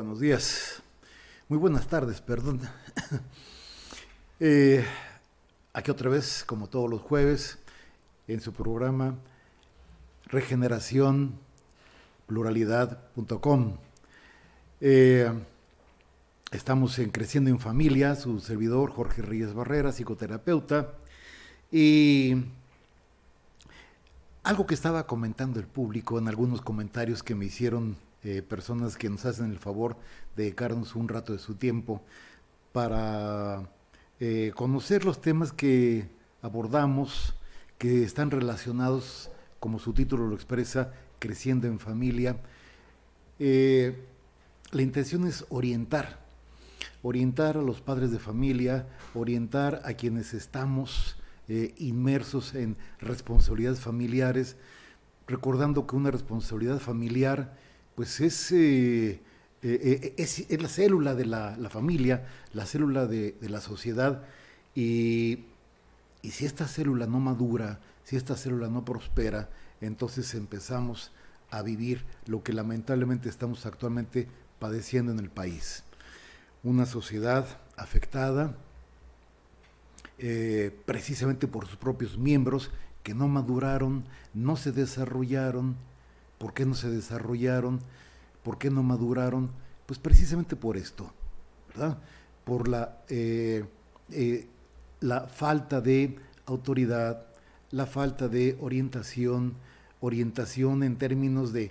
buenos días. Muy buenas tardes, perdón. Eh, Aquí otra vez, como todos los jueves, en su programa regeneracionpluralidad.com. Estamos en Creciendo en Familia, su servidor Jorge Reyes Barrera, psicoterapeuta, y algo que estaba comentando el público en algunos comentarios que me hicieron personas que nos hacen el favor de dedicarnos un rato de su tiempo para conocer los temas que abordamos, que están relacionados, como su título lo expresa, Creciendo en Familia. La intención es orientar a los padres de familia, orientar a quienes estamos inmersos en responsabilidades familiares, recordando que una responsabilidad familiar pues es la célula de la familia, la célula de la sociedad, y si esta célula no madura, si esta célula no prospera, entonces empezamos a vivir lo que lamentablemente estamos actualmente padeciendo en el país. Una sociedad afectada precisamente por sus propios miembros que no maduraron, no se desarrollaron. ¿Por qué no se desarrollaron? ¿Por qué no maduraron? Pues precisamente por esto, ¿verdad? Por la falta de autoridad, la falta de orientación en términos de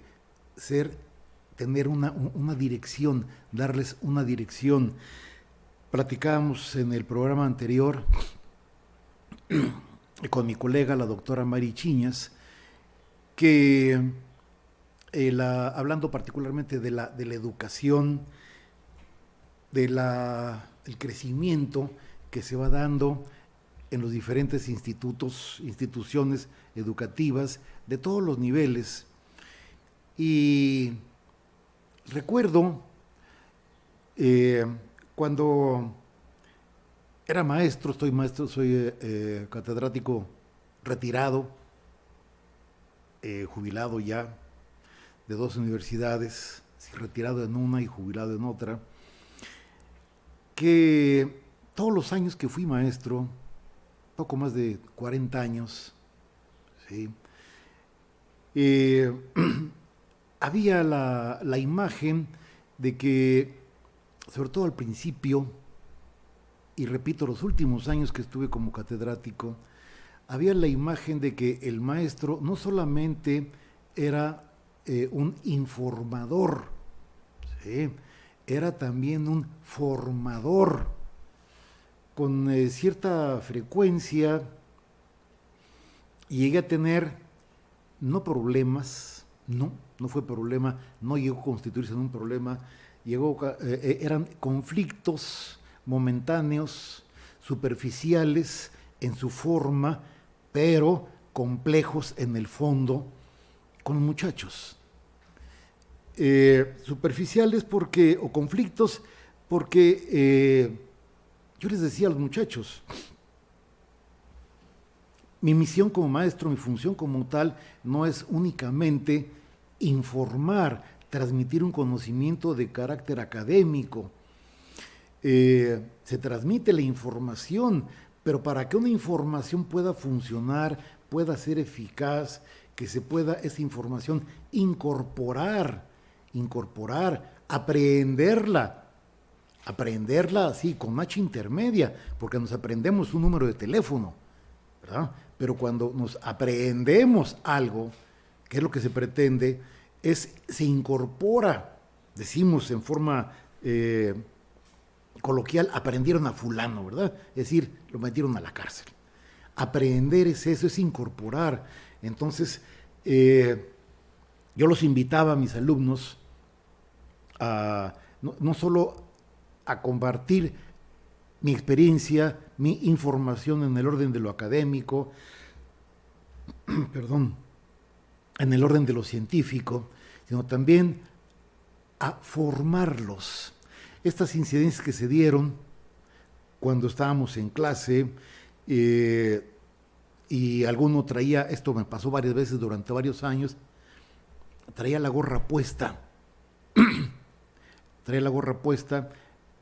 tener una dirección, darles una dirección. Platicábamos en el programa anterior con mi colega, la doctora Mari Chiñas, que hablando particularmente de la educación, el crecimiento que se va dando en los diferentes instituciones educativas de todos los niveles. Y recuerdo cuando era maestro, soy catedrático retirado, jubilado ya de 2 universidades, retirado en una y jubilado en otra, que todos los años que fui maestro, poco más de 40 años, ¿sí? Había la imagen de que, sobre todo al principio, y repito, los últimos años que estuve como catedrático, había la imagen de que el maestro no solamente era un informador, ¿sí? Era también un formador. Con cierta frecuencia llegué a tener, no problemas, no fue problema, no llegó a constituirse en un problema, eran conflictos momentáneos, superficiales en su forma, pero complejos en el fondo, con muchachos. Superficiales o conflictos porque yo les decía a los muchachos, mi misión como maestro, mi función como tal, no es únicamente informar, transmitir un conocimiento de carácter académico. Se transmite la información, pero para que una información pueda funcionar, pueda ser eficaz, que se pueda esa información incorporar, aprenderla así, con H intermedia, porque nos aprendemos un número de teléfono, ¿verdad? Pero cuando nos aprendemos algo, que es lo que se pretende, se incorpora, decimos en forma coloquial, aprendieron a fulano, ¿verdad? Es decir, lo metieron a la cárcel. Aprender es eso, es incorporar. Entonces, yo los invitaba a mis alumnos a no solo a compartir mi experiencia, mi información en el orden de lo académico, en el orden de lo científico, sino también a formarlos. Estas incidencias que se dieron cuando estábamos en clase, y alguno traía, esto me pasó varias veces durante varios años, traía la gorra puesta traía la gorra puesta,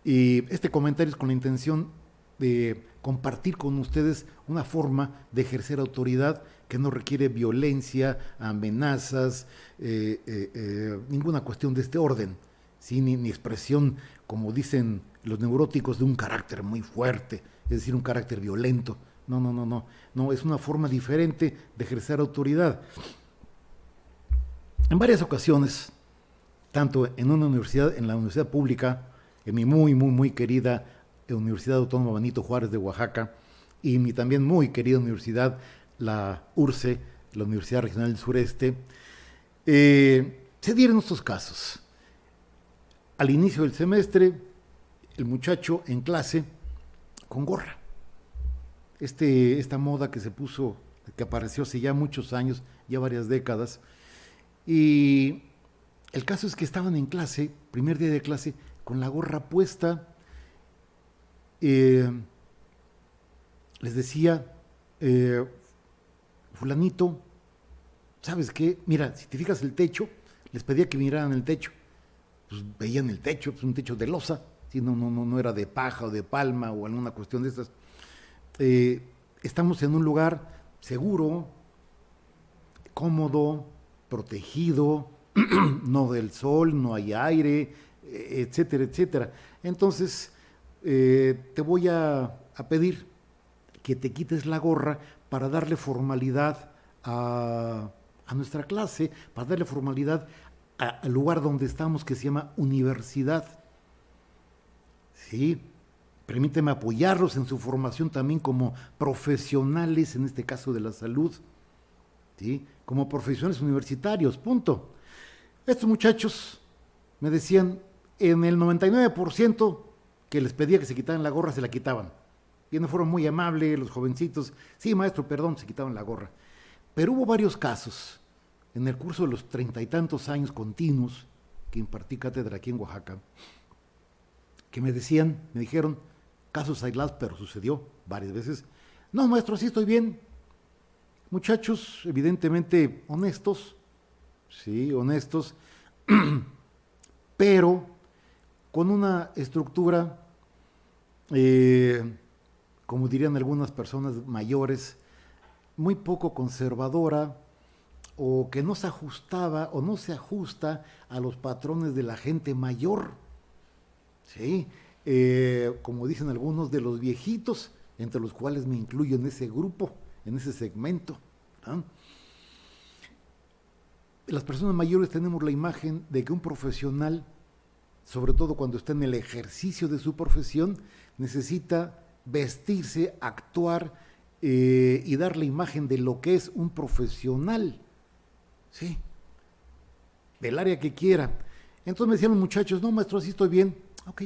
y este comentario es con la intención de compartir con ustedes una forma de ejercer autoridad que no requiere violencia, amenazas, ninguna cuestión de este orden, ¿sí? Ni expresión, como dicen los neuróticos, de un carácter muy fuerte, es decir, un carácter violento. No, es una forma diferente de ejercer autoridad. En varias ocasiones, tanto en una universidad, en la universidad pública, en mi muy querida Universidad Autónoma Benito Juárez de Oaxaca, y mi también muy querida universidad, la URCE, la Universidad Regional del Sureste, se dieron estos casos. Al inicio del semestre, el muchacho en clase con gorra. Esta moda que se puso, que apareció hace ya muchos años, ya varias décadas, y el caso es que estaban en clase, primer día de clase, con la gorra puesta. Les decía, fulanito, ¿sabes qué? Mira, si te fijas el techo, les pedía que miraran el techo. Pues veían el techo, pues un techo de loza, ¿sí? No era de paja o de palma o alguna cuestión de estas. Estamos en un lugar seguro, cómodo, protegido, no del sol, no hay aire, etcétera, etcétera. Entonces, te voy a pedir que te quites la gorra para darle formalidad a nuestra clase, para darle formalidad al lugar donde estamos, que se llama universidad. ¿Sí? Permíteme apoyarlos en su formación también como profesionales, en este caso de la salud, ¿sí? Como profesionales universitarios, punto. Estos muchachos me decían, en el 99% que les pedía que se quitaran la gorra, se la quitaban. Y no fueron muy amables los jovencitos. Sí, maestro, perdón, se quitaban la gorra. Pero hubo varios casos en el curso de los 30 y tantos años continuos que impartí cátedra aquí en Oaxaca, que me dijeron, casos aislados, pero sucedió varias veces. No, maestro, sí estoy bien. Muchachos, evidentemente honestos, sí, honestos, pero con una estructura, como dirían algunas personas mayores, muy poco conservadora, o que no se ajustaba o no se ajusta a los patrones de la gente mayor, ¿sí? Como dicen algunos, de los viejitos, entre los cuales me incluyo en ese grupo, en ese segmento, ¿no? Las personas mayores tenemos la imagen de que un profesional, sobre todo cuando está en el ejercicio de su profesión, necesita vestirse, actuar y dar la imagen de lo que es un profesional, ¿sí? Del área que quiera. Entonces me decían los muchachos, no, maestro, así estoy bien. Ok.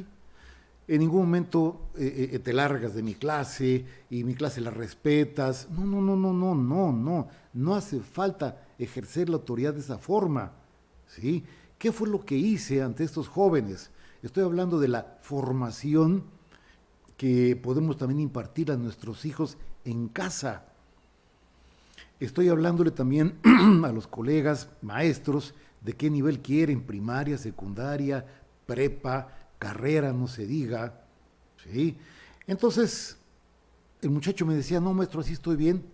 En ningún momento te largas de mi clase y mi clase la respetas. No hace falta ejercer la autoridad de esa forma, ¿sí? ¿Qué fue lo que hice ante estos jóvenes? Estoy hablando de la formación que podemos también impartir a nuestros hijos en casa. Estoy hablándole también a los colegas, maestros, de qué nivel quieren, primaria, secundaria, prepa, carrera, no se diga, ¿sí? Entonces, el muchacho me decía, no, maestro, así estoy bien.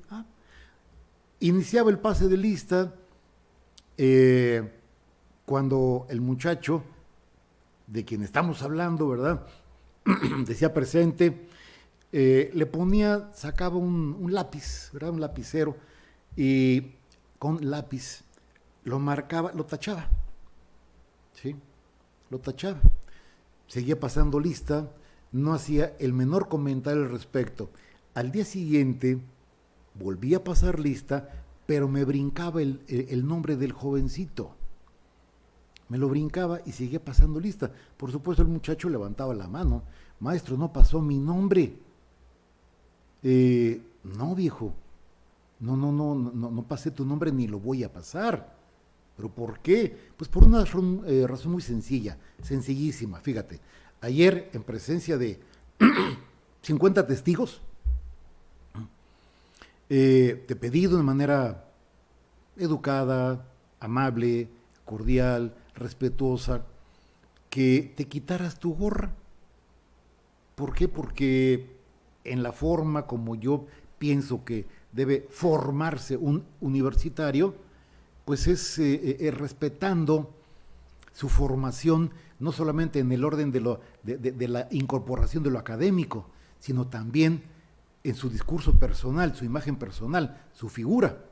Iniciaba el pase de lista cuando el muchacho, de quien estamos hablando, ¿verdad?, decía presente, le ponía, sacaba un lápiz, ¿verdad?, un lapicero, y con lápiz lo marcaba, lo tachaba, ¿sí? Lo tachaba. Seguía pasando lista, no hacía el menor comentario al respecto. Al día siguiente volvía a pasar lista, pero me brincaba el nombre del jovencito. Me lo brincaba y seguía pasando lista. Por supuesto, el muchacho levantaba la mano. Maestro, no pasó mi nombre. No, viejo. No pasé tu nombre ni lo voy a pasar. ¿Pero por qué? Pues por una razón muy sencilla, sencillísima. Fíjate, ayer en presencia de 50 testigos, te pedí de una manera educada, amable, cordial, respetuosa, que te quitaras tu gorra. ¿Por qué? Porque en la forma como yo pienso que debe formarse un universitario, pues es respetando su formación, no solamente en el orden de la incorporación de lo académico, sino también en su discurso personal, su imagen personal, su figura.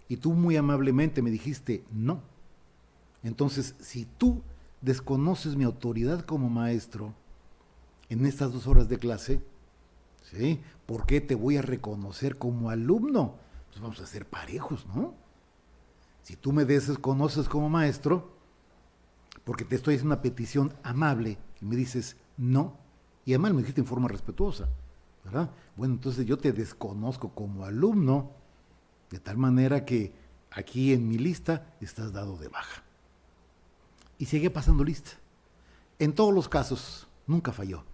Y tú muy amablemente me dijiste no. Entonces, si tú desconoces mi autoridad como maestro en estas 2 horas de clase, ¿sí? ¿Por qué te voy a reconocer como alumno? Pues vamos a ser parejos, ¿no? Si tú me desconoces como maestro, porque te estoy haciendo una petición amable y me dices no, y además me dijiste en forma respetuosa, ¿verdad? Bueno, entonces yo te desconozco como alumno, de tal manera que aquí en mi lista estás dado de baja. Y seguía pasando lista. En todos los casos, nunca falló.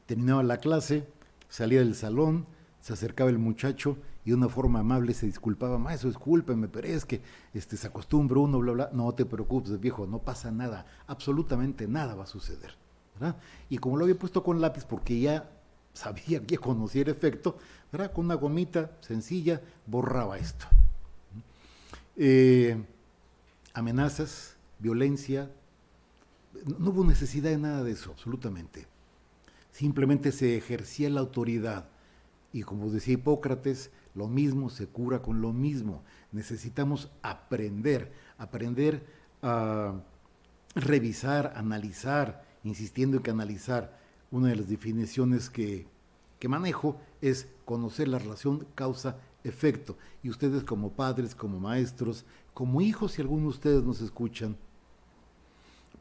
Terminaba la clase, salía del salón, se acercaba el muchacho y de una forma amable se disculpaba: maestro, discúlpeme, pero es que se acostumbra uno, bla, bla. No te preocupes, viejo, no pasa nada, absolutamente nada va a suceder, ¿verdad? Y como lo había puesto con lápiz, porque ya sabía que conocía el efecto, ¿verdad? Con una gomita sencilla borraba esto. Amenazas, violencia, no hubo necesidad de nada de eso, absolutamente. Simplemente se ejercía la autoridad. Y como decía Hipócrates, lo mismo se cura con lo mismo. Necesitamos aprender a revisar, analizar, insistiendo en que analizar. Una de las definiciones que manejo es conocer la relación causa-efecto. Y ustedes como padres, como maestros, como hijos, si alguno de ustedes nos escuchan,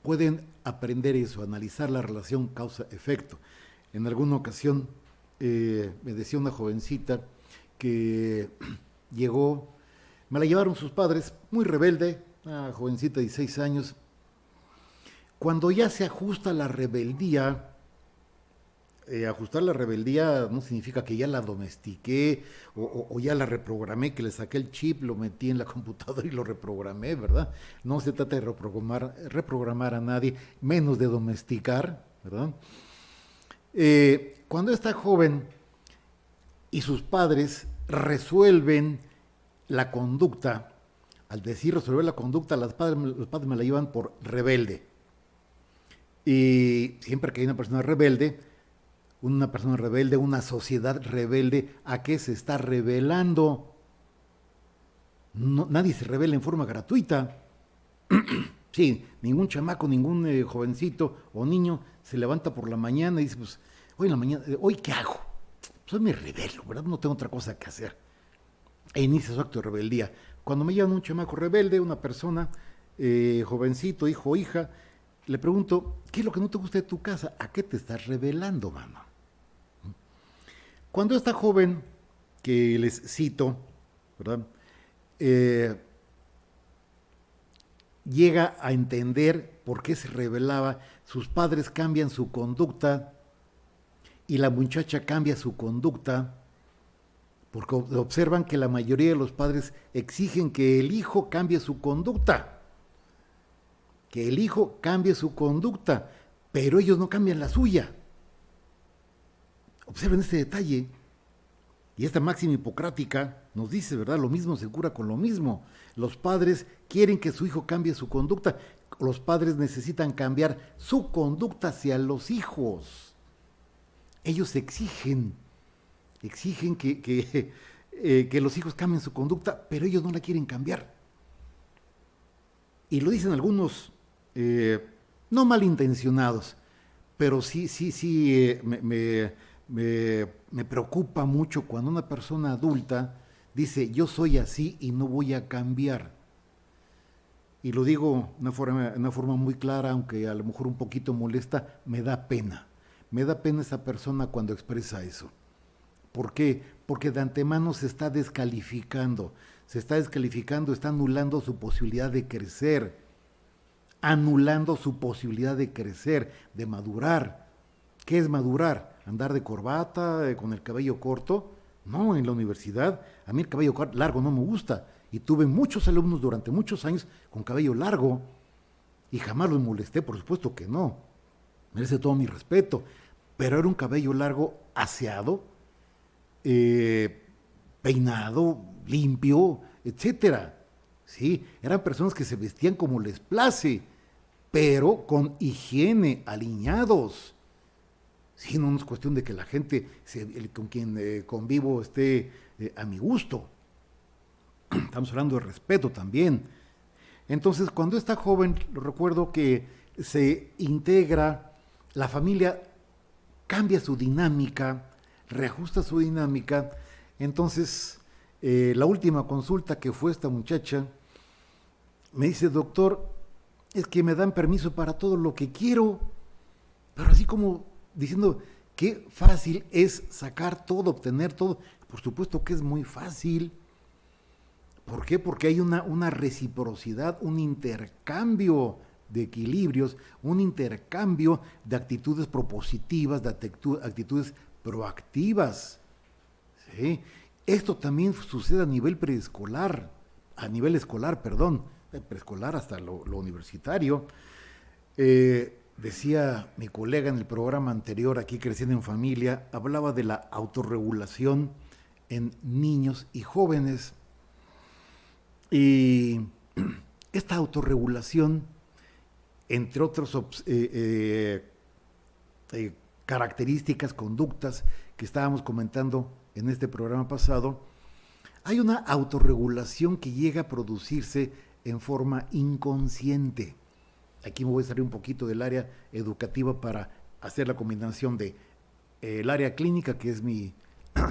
pueden aprender eso, analizar la relación causa-efecto. En alguna ocasión me decía una jovencita que llegó, me la llevaron sus padres, muy rebelde, una jovencita de 16 años. Cuando ya se ajusta la rebeldía, ajustar la rebeldía no significa que ya la domestiqué o ya la reprogramé, que le saqué el chip, lo metí en la computadora y lo reprogramé, ¿verdad? No se trata de reprogramar a nadie, menos de domesticar, ¿verdad? Cuando está joven y sus padres resuelven la conducta, al decir resolver la conducta, los padres me la llevan por rebelde. Y siempre que hay una persona rebelde, una sociedad rebelde, ¿a qué se está rebelando? No, nadie se rebela en forma gratuita. Sí, ningún chamaco, ningún jovencito o niño se levanta por la mañana y dice: pues hoy ¿qué hago? Pues hoy me rebelo, ¿verdad? No tengo otra cosa que hacer. E inicia su acto de rebeldía. Cuando me llevan un chamaco rebelde, una persona, jovencito, hijo o hija, le pregunto: ¿qué es lo que no te gusta de tu casa? ¿A qué te estás rebelando, mano? Cuando esta joven, que les cito, ¿verdad? Llega a entender por qué se rebelaba, sus padres cambian su conducta y la muchacha cambia su conducta, porque observan que la mayoría de los padres exigen que el hijo cambie su conducta, pero ellos no cambian la suya. Observen este detalle. Y esta máxima hipocrática nos dice, ¿verdad? Lo mismo se cura con lo mismo. Los padres quieren que su hijo cambie su conducta. Los padres necesitan cambiar su conducta hacia los hijos. Ellos exigen que los hijos cambien su conducta, pero ellos no la quieren cambiar. Y lo dicen algunos, no malintencionados, pero sí, me preocupa mucho cuando una persona adulta dice: yo soy así y no voy a cambiar. Y lo digo de una forma muy clara, aunque a lo mejor un poquito molesta, me da pena. Me da pena esa persona cuando expresa eso. ¿Por qué? Porque de antemano se está descalificando, está anulando su posibilidad de crecer, de madurar. ¿Qué es madurar? ¿Andar de corbata, con el cabello corto? No, en la universidad a mí el cabello largo no me gusta y tuve muchos alumnos durante muchos años con cabello largo y jamás lo molesté, por supuesto que no, merece todo mi respeto, pero era un cabello largo, aseado, peinado, limpio, etcétera. Sí, eran personas que se vestían como les place, pero con higiene, alineados. Sí, no es cuestión de que la gente con quien convivo esté a mi gusto. Estamos hablando de respeto también. Entonces, cuando está joven, lo recuerdo que se integra, la familia cambia su dinámica, reajusta su dinámica. Entonces, la última consulta que fue esta muchacha, me dice, doctor, es que me dan permiso para todo lo que quiero, pero así como diciendo, qué fácil es sacar todo, obtener todo. Por supuesto que es muy fácil. ¿Por qué? Porque hay una reciprocidad, un intercambio de equilibrios, un intercambio de actitudes propositivas, de actitudes proactivas. ¿Sí? Esto también sucede a nivel preescolar, preescolar hasta lo universitario. Decía mi colega en el programa anterior, aquí Creciendo en Familia, hablaba de la autorregulación en niños y jóvenes. Y esta autorregulación, entre otras características, conductas que estábamos comentando en este programa pasado, hay una autorregulación que llega a producirse en forma inconsciente. Aquí me voy a salir un poquito del área educativa para hacer la combinación de el área clínica, que es mi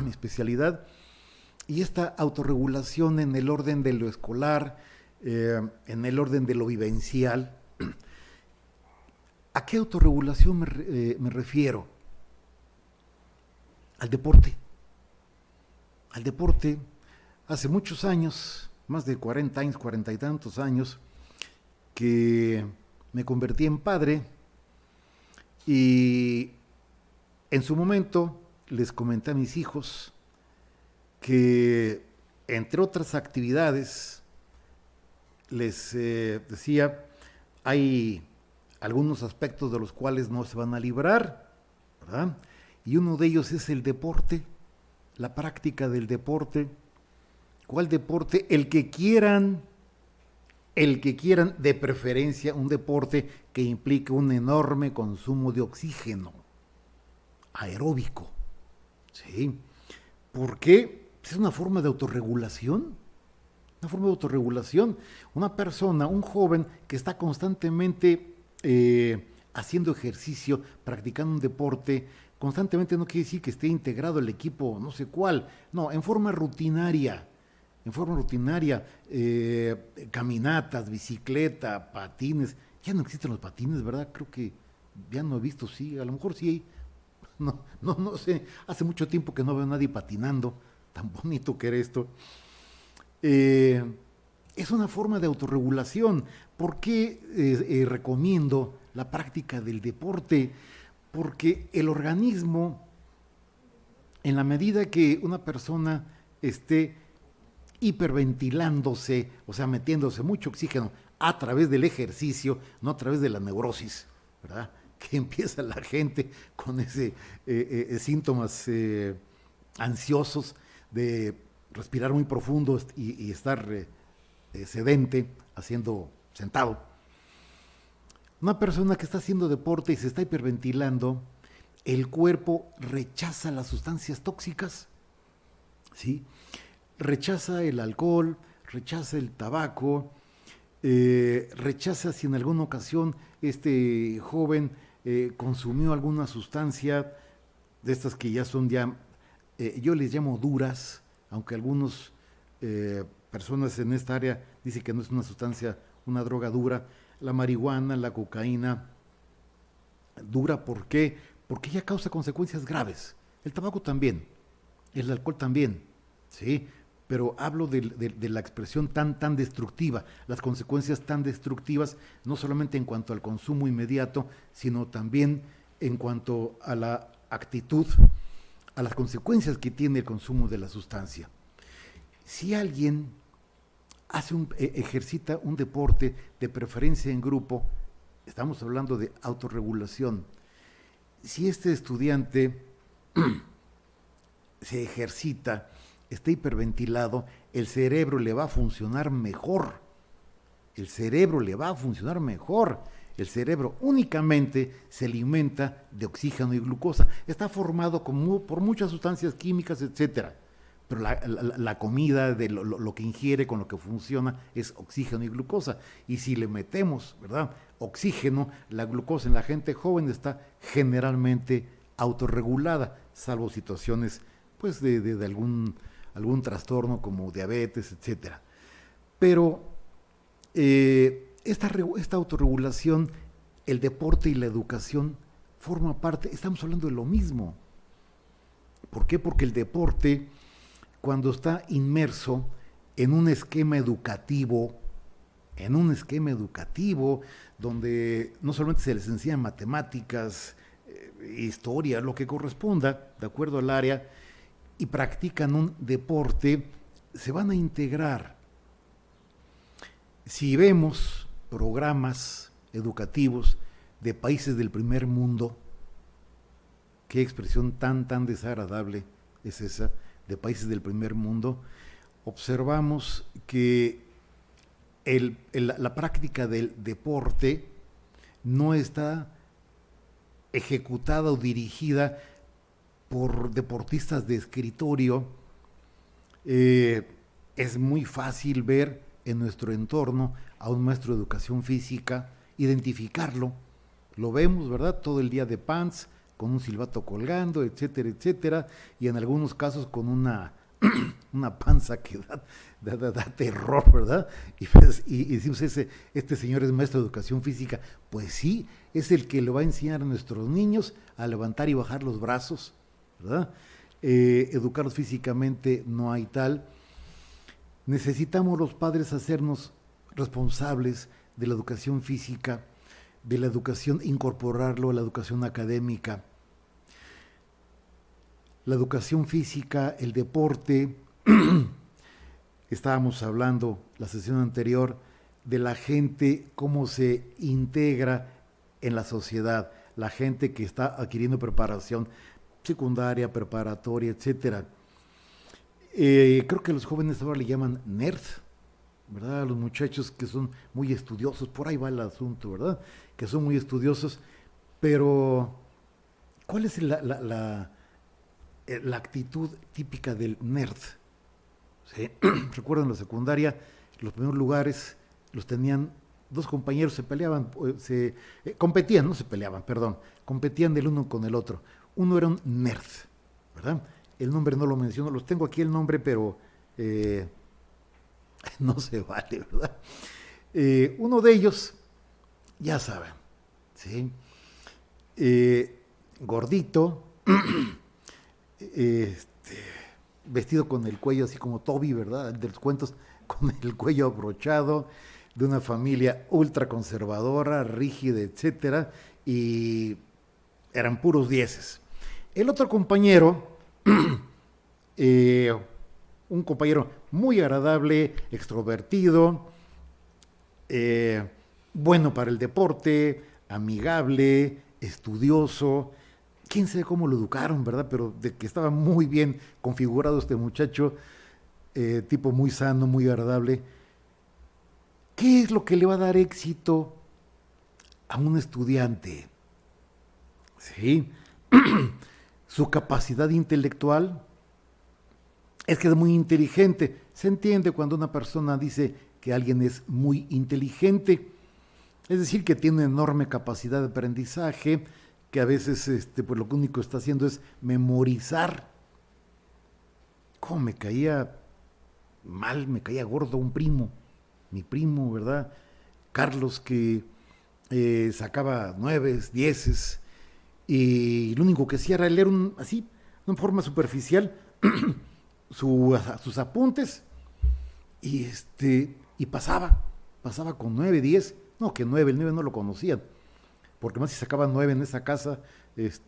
especialidad, y esta autorregulación en el orden de lo escolar, en el orden de lo vivencial. ¿A qué autorregulación me refiero? Al deporte. Al deporte, hace muchos años, más de 40 años, 40 y tantos años, que me convertí en padre y en su momento les comenté a mis hijos que, entre otras actividades, les decía, hay algunos aspectos de los cuales no se van a librar, ¿verdad? Y uno de ellos es el deporte, la práctica del deporte. ¿Cuál deporte? El que quieran, de preferencia un deporte que implique un enorme consumo de oxígeno aeróbico. ¿Sí? ¿Por qué? Es una forma de autorregulación. Una forma de autorregulación. Una persona, un joven que está constantemente haciendo ejercicio, practicando un deporte, constantemente no quiere decir que esté integrado al equipo, no sé cuál. No, en forma rutinaria. Caminatas, bicicleta, patines. Ya no existen los patines, ¿verdad? Creo que ya no he visto, sí, a lo mejor sí hay. No sé, hace mucho tiempo que no veo a nadie patinando, tan bonito que era esto. Es una forma de autorregulación. ¿Por qué recomiendo la práctica del deporte? Porque el organismo, en la medida que una persona esté hiperventilándose, o sea, metiéndose mucho oxígeno a través del ejercicio, no a través de la neurosis, ¿verdad? Que empieza la gente con ese síntomas ansiosos de respirar muy profundo y estar sedente, sentado. Una persona que está haciendo deporte y se está hiperventilando, el cuerpo rechaza las sustancias tóxicas, ¿sí? Rechaza el alcohol, rechaza el tabaco, rechaza si en alguna ocasión este joven consumió alguna sustancia de estas que ya son yo les llamo duras, aunque algunas personas en esta área dicen que no es una sustancia, una droga dura, la marihuana, la cocaína, dura. ¿Por qué? Porque ya causa consecuencias graves. El tabaco también, el alcohol también, ¿sí? Pero hablo de la expresión tan destructiva, las consecuencias tan destructivas, no solamente en cuanto al consumo inmediato, sino también en cuanto a la actitud, a las consecuencias que tiene el consumo de la sustancia. Si alguien ejercita un deporte, de preferencia en grupo, estamos hablando de autorregulación. Si este estudiante se ejercita, está hiperventilado, el cerebro le va a funcionar mejor. El cerebro le va a funcionar mejor. El cerebro únicamente se alimenta de oxígeno y glucosa. Está formado por muchas sustancias químicas, etcétera. Pero la comida, de lo que ingiere, con lo que funciona, es oxígeno y glucosa. Y si le metemos, ¿verdad?, oxígeno, la glucosa en la gente joven está generalmente autorregulada, salvo situaciones pues de algún trastorno como diabetes, etcétera. Pero esta autorregulación, el deporte y la educación forma parte, estamos hablando de lo mismo. ¿Por qué? Porque el deporte, cuando está inmerso en un esquema educativo, donde no solamente se les enseña matemáticas, historia, lo que corresponda, de acuerdo al área, y practican un deporte, se van a integrar. Si vemos programas educativos de países del primer mundo, qué expresión tan desagradable es esa, de países del primer mundo, observamos que la práctica del deporte no está ejecutada o dirigida por deportistas de escritorio. Es muy fácil ver en nuestro entorno a un maestro de educación física, identificarlo. Lo vemos, ¿verdad?, todo el día de pants, con un silbato colgando, etcétera, etcétera, y en algunos casos con una panza que da terror, ¿verdad? Y decimos, este señor es maestro de educación física. Pues sí, es el que le va a enseñar a nuestros niños a levantar y bajar los brazos, ¿verdad? Educarlos físicamente no hay tal. Necesitamos los padres hacernos responsables de la educación física, de la educación, incorporarlo a la educación académica. La educación física, el deporte, estábamos hablando la sesión anterior de la gente, cómo se integra en la sociedad, la gente que está adquiriendo preparación secundaria, preparatoria, etcétera. Creo que los jóvenes ahora le llaman nerds, ¿verdad? Los muchachos que son muy estudiosos, por ahí va el asunto, ¿verdad? Que son muy estudiosos, pero ¿cuál es la actitud típica del nerd? ¿Sí? Recuerdo en la secundaria, los primeros lugares los tenían dos compañeros, se peleaban, competían, no se peleaban, perdón, competían el uno con el otro. Uno era un nerd, ¿verdad? El nombre no lo menciono, los tengo aquí el nombre, pero no se vale, ¿verdad? Uno de ellos, ya saben, ¿sí? Gordito, vestido con el cuello así como Toby, ¿verdad? De los cuentos, con el cuello abrochado, de una familia ultra conservadora, rígida, etcétera, y eran puros dieces. El otro compañero, un compañero muy agradable, extrovertido, bueno para el deporte, amigable, estudioso. Quién sabe cómo lo educaron, ¿verdad? Pero de que estaba muy bien configurado este muchacho, tipo muy sano, muy agradable. ¿Qué es lo que le va a dar éxito a un estudiante? Sí, su capacidad intelectual. Es que es muy inteligente. Se entiende cuando una persona dice que alguien es muy inteligente. Es decir, que tiene una enorme capacidad de aprendizaje, que a veces pues lo único que está haciendo es memorizar. ¿Cómo me caía mal, me caía gordo un primo? Mi primo, ¿verdad? Carlos, que sacaba 9, 10, y lo único que hacía era leer así, de una forma superficial, sus apuntes, y pasaba con 9, 10, no, que 9, el 9 no lo conocían, porque más si sacaban 9 en esa casa, les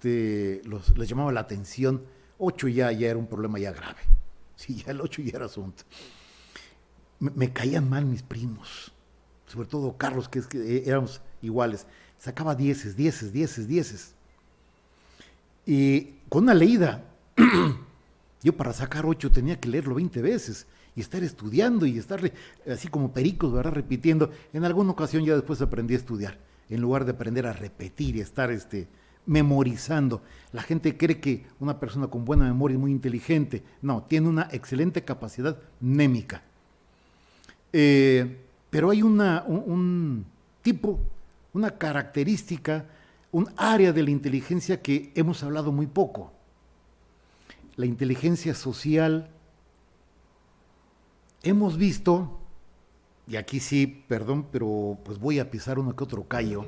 llamaba la atención. 8 ya era un problema ya grave, sí, ya el 8 ya era asunto. Me caían mal mis primos, sobre todo Carlos, que es que éramos iguales. sacaba dieces, dieces, dieces, dieces. Y con una leída, yo para sacar 8 tenía que leerlo 20 veces y estar estudiando y estar así como pericos, ¿verdad? Repitiendo. En alguna ocasión ya después aprendí a estudiar, en lugar de aprender a repetir y estar memorizando. La gente cree que una persona con buena memoria es muy inteligente. No, tiene una excelente capacidad mnémica. Pero hay un tipo, una característica, un área de la inteligencia que hemos hablado muy poco. La inteligencia social. Hemos visto, y aquí sí, perdón, pero pues voy a pisar uno que otro callo,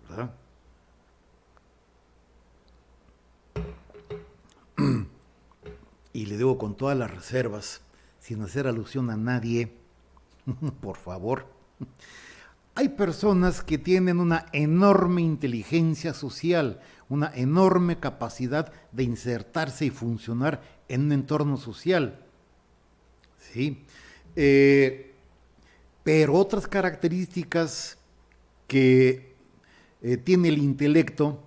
¿verdad? Y le digo con todas las reservas, sin hacer alusión a nadie, por favor. Hay personas que tienen una enorme inteligencia social, una enorme capacidad de insertarse y funcionar en un entorno social. ¿Sí? Pero otras características que tiene el intelecto,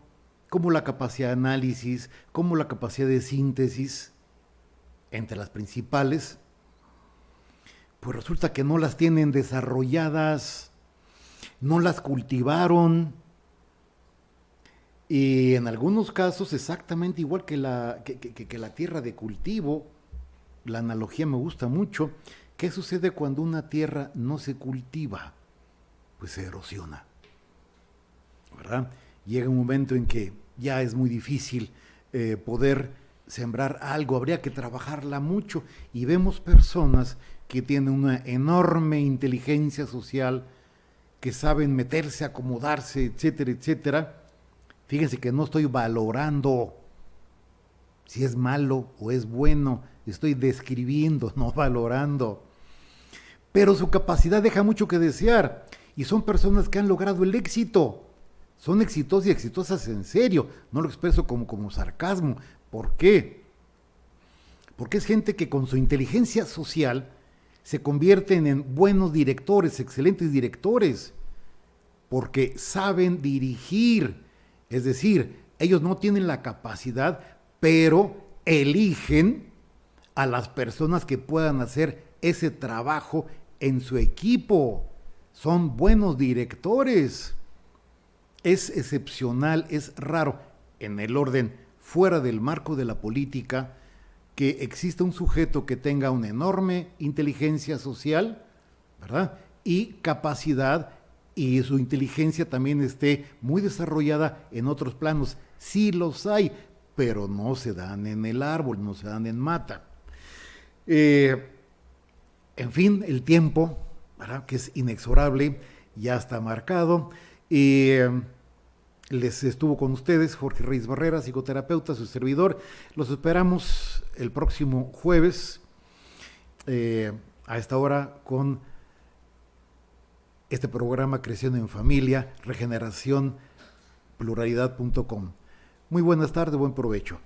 como la capacidad de análisis, como la capacidad de síntesis, entre las principales, pues resulta que no las tienen desarrolladas, no las cultivaron, y en algunos casos exactamente igual que la tierra de cultivo. La analogía me gusta mucho. ¿Qué sucede cuando una tierra no se cultiva? Pues se erosiona, ¿verdad? Llega un momento en que ya es muy difícil poder sembrar algo, habría que trabajarla mucho, y vemos personas que tienen una enorme inteligencia social, que saben meterse, acomodarse, etcétera, etcétera. Fíjense que no estoy valorando si es malo o es bueno, estoy describiendo, no valorando. Pero su capacidad deja mucho que desear, y son personas que han logrado el éxito. Son exitosos y exitosas en serio, no lo expreso como sarcasmo. ¿Por qué? Porque es gente que con su inteligencia social se convierten en buenos directores, excelentes directores, porque saben dirigir. Es decir, ellos no tienen la capacidad, pero eligen a las personas que puedan hacer ese trabajo en su equipo. Son buenos directores. Es excepcional, es raro, en el orden fuera del marco de la política, que exista un sujeto que tenga una enorme inteligencia social, ¿verdad? Y capacidad, y su inteligencia también esté muy desarrollada en otros planos. Sí los hay, pero no se dan en el árbol, no se dan en mata. En fin, el tiempo, ¿verdad?, que es inexorable, ya está marcado. Les estuvo con ustedes Jorge Reyes Barrera, psicoterapeuta, su servidor. Los esperamos el próximo jueves a esta hora con este programa Creciendo en Familia, regeneración, pluralidad.com. Muy buenas tardes, buen provecho.